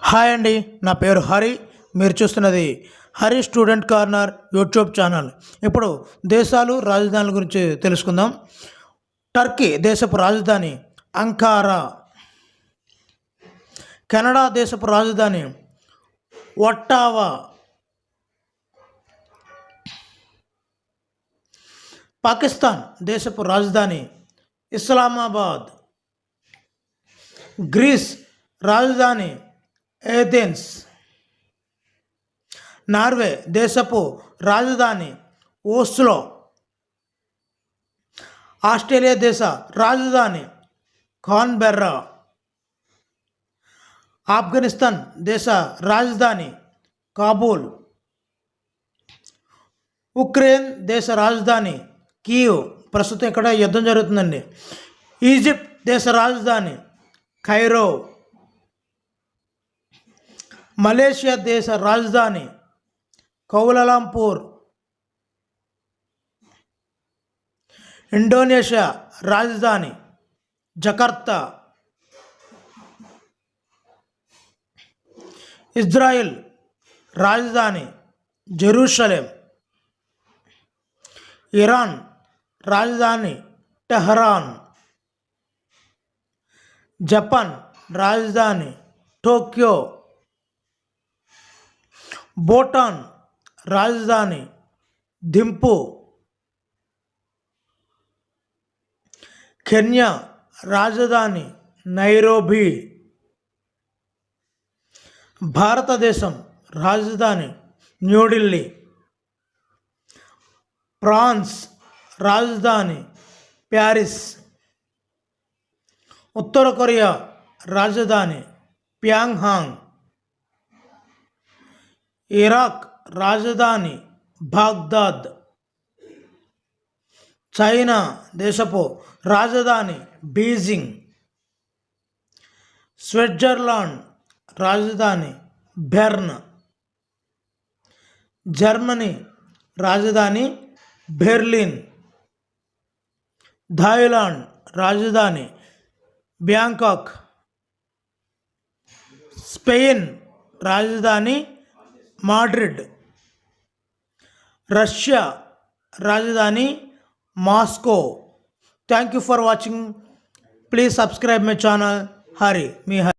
Hi అండి, నా పేరు హరి. మీరు చూస్తున్నది Hari student corner YouTube channel. ఇప్పుడు దేశాలు రాజధానుల గురించి తెలుసుకుందాం. టర్కీ దేశపు రాజధాని అంకారా. కెనడా దేశపు రాజధాని ఒట్టావా. పాకిస్తాన్ దేశపు రాజధాని ఇస్లామాబాద్. గ్రీస్ రాజధాని ఏథెన్స్. నార్వే దేశపు రాజధాని ఓస్లో. ఆస్ట్రేలియా దేశ రాజధాని కాన్బెర్రా. ఆఫ్ఘనిస్తాన్ దేశ రాజధాని కాబూల్. ఉక్రెయిన్ దేశ రాజధాని కీవ్. ప్రస్తుతం ఇక్కడ యుద్ధం జరుగుతుందండి. ఈజిప్ట్ దేశ రాజధాని కైరో. మలేషియా దేశ రాజధాని కౌలాలంపూర్. ఇండోనేషియా రాజధాని జకర్తా. ఇజ్రాయెల్ రాజధాని జెరూసలేం. ఇరాన్ రాజధాని టెహరాన్. జపాన్ రాజధాని టోక్యో. భూటాన్ రాజధాని థింపు. కెన్యా రాజధాని నైరోబీ. భారతదేశం రాజధాని న్యూఢిల్లీ. ఫ్రాన్స్ రాజధాని ప్యారిస్. ఉత్తర కొరియా రాజధాని ప్యాంగ్యాంగ్. ఇరాక్ రాజధాని బాగ్దాద్. చైనా దేశపు రాజధాని బీజింగ్. స్విట్జర్లాండ్ రాజధాని బెర్న్. జర్మనీ రాజధాని బెర్లిన్. థాయిలాండ్ రాజధాని బ్యాంకాక్. స్పెయిన్ రాజధాని మాడ్రిడ్. రష్యా రాజధాని Moscow. Thank you for watching. Please subscribe my channel Hari me Hari.